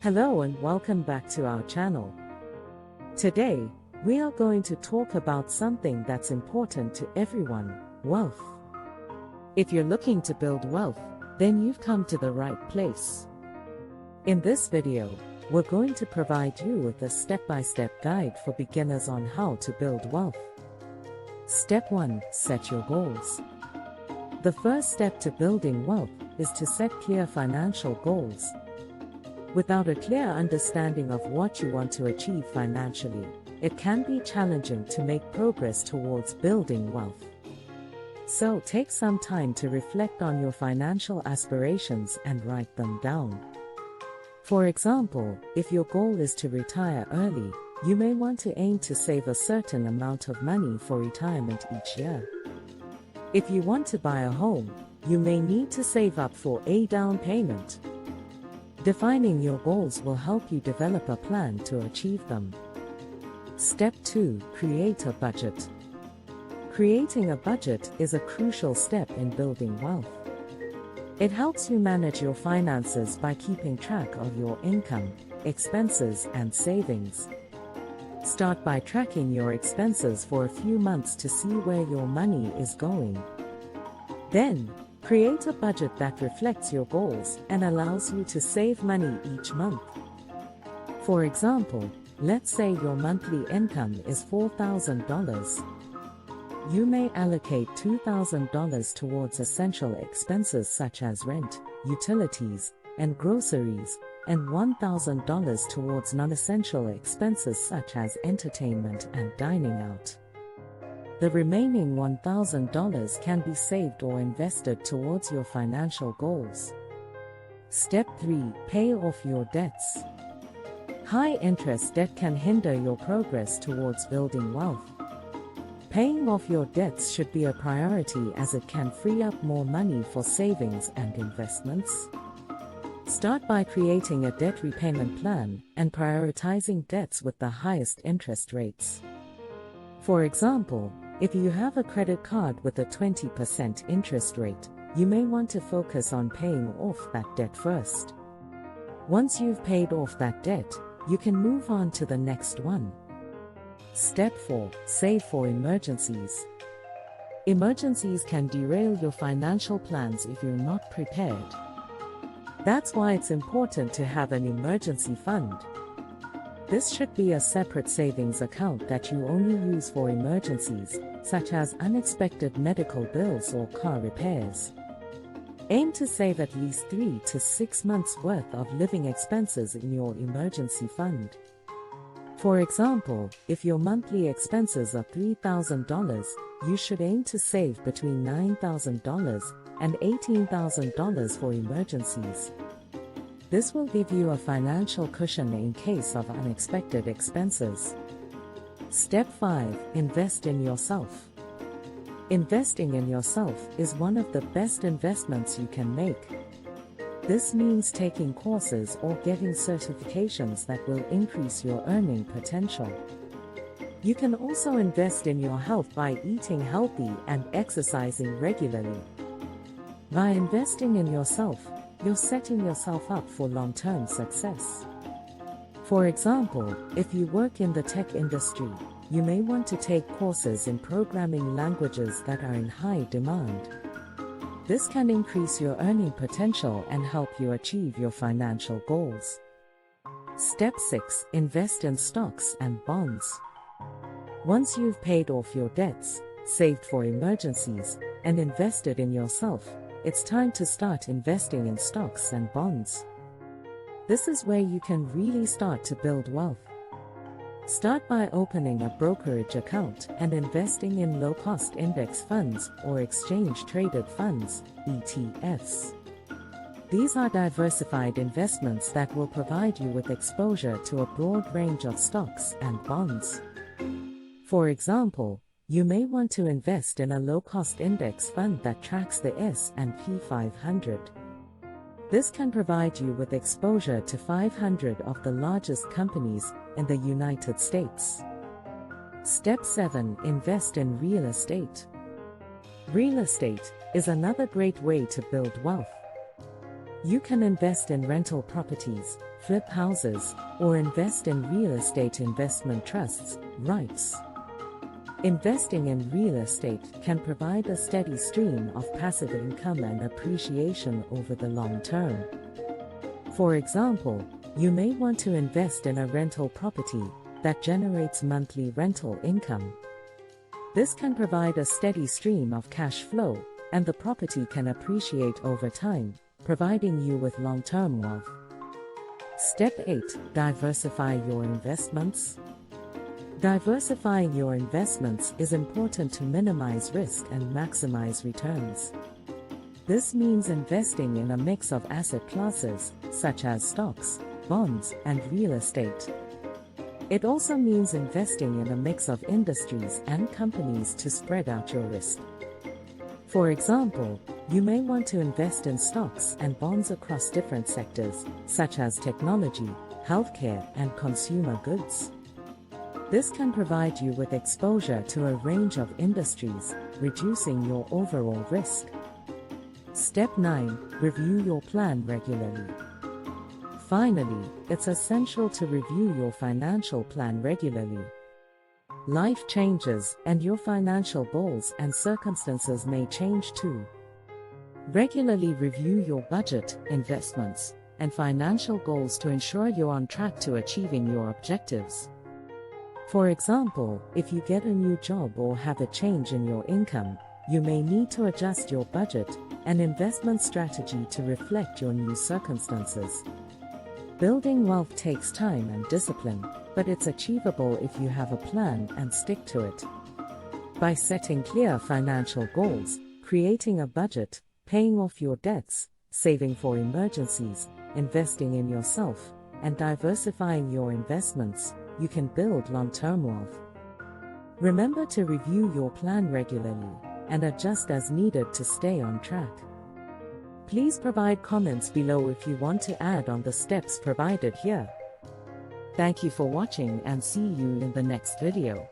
Hello and welcome back to our channel. Today, we are going to talk about something that's important to everyone: wealth. If you're looking to build wealth, then you've come to the right place. In this video, we're going to provide you with a step-by-step guide for beginners on how to build wealth. Step 1. Set your goals. The first step to building wealth is to set clear financial goals. Without a clear understanding of what you want to achieve financially, it can be challenging to make progress towards building wealth. So take some time to reflect on your financial aspirations and write them down. For example, if your goal is to retire early, you may want to aim to save a certain amount of money for retirement each year. If you want to buy a home, you may need to save up for a down payment. Defining your goals will help you develop a plan to achieve them. Step 2. Create a budget. Creating a budget is a crucial step in building wealth. It helps you manage your finances by keeping track of your income, expenses, and savings. Start by tracking your expenses for a few months to see where your money is going. Then, create a budget that reflects your goals and allows you to save money each month. For example, let's say your monthly income is $4,000. You may allocate $2,000 towards essential expenses such as rent, utilities, and groceries, and $1,000 towards non-essential expenses such as entertainment and dining out. The remaining $1,000 can be saved or invested towards your financial goals. Step 3. Pay off your debts. High-interest debt can hinder your progress towards building wealth. Paying off your debts should be a priority as it can free up more money for savings and investments. Start by creating a debt repayment plan and prioritizing debts with the highest interest rates. For example, if you have a credit card with a 20% interest rate, you may want to focus on paying off that debt first. Once you've paid off that debt, you can move on to the next one. Step 4. Save for emergencies. Emergencies can derail your financial plans if you're not prepared. That's why it's important to have an emergency fund. This should be a separate savings account that you only use for emergencies, such as unexpected medical bills or car repairs. Aim to save at least 3 to 6 months' worth of living expenses in your emergency fund. For example, if your monthly expenses are $3,000, you should aim to save between $9,000 and $18,000 for emergencies. This will give you a financial cushion in case of unexpected expenses. Step 5. Invest in yourself. Investing in yourself is one of the best investments you can make. This means taking courses or getting certifications that will increase your earning potential. You can also invest in your health by eating healthy and exercising regularly. By investing in yourself, you're setting yourself up for long-term success. For example, if you work in the tech industry, you may want to take courses in programming languages that are in high demand. This can increase your earning potential and help you achieve your financial goals. Step 6. Invest in stocks and bonds. Once you've paid off your debts, saved for emergencies, and invested in yourself, it's time to start investing in stocks and bonds. This is where you can really start to build wealth. Start by opening a brokerage account and investing in low-cost index funds or exchange-traded funds, ETFs. These are diversified investments that will provide you with exposure to a broad range of stocks and bonds. For example, you may want to invest in a low-cost index fund that tracks the S&P 500. This can provide you with exposure to 500 of the largest companies in the United States. Step 7. Invest in real estate. Real estate is another great way to build wealth. You can invest in rental properties, flip houses, or invest in real estate investment trusts, REITs. Investing in real estate can provide a steady stream of passive income and appreciation over the long term. For example, you may want to invest in a rental property that generates monthly rental income. This can provide a steady stream of cash flow, and the property can appreciate over time, providing you with long-term wealth. Step 8. Diversify your investments. Diversifying your investments is important to minimize risk and maximize returns. This means investing in a mix of asset classes, such as stocks, bonds, and real estate. It also means investing in a mix of industries and companies to spread out your risk. For example, you may want to invest in stocks and bonds across different sectors, such as technology, healthcare, and consumer goods. This can provide you with exposure to a range of industries, reducing your overall risk. Step 9. Review your plan regularly. Finally, it's essential to review your financial plan regularly. Life changes, and your financial goals and circumstances may change too. Regularly review your budget, investments, and financial goals to ensure you're on track to achieving your objectives. For example, if you get a new job or have a change in your income, you may need to adjust your budget and investment strategy to reflect your new circumstances. Building wealth takes time and discipline, but it's achievable if you have a plan and stick to it. By setting clear financial goals, creating a budget, paying off your debts, saving for emergencies, investing in yourself, and diversifying your investments, you can build long-term wealth. Remember to review your plan regularly and adjust as needed to stay on track. Please provide comments below if you want to add on the steps provided here. Thank you for watching and see you in the next video.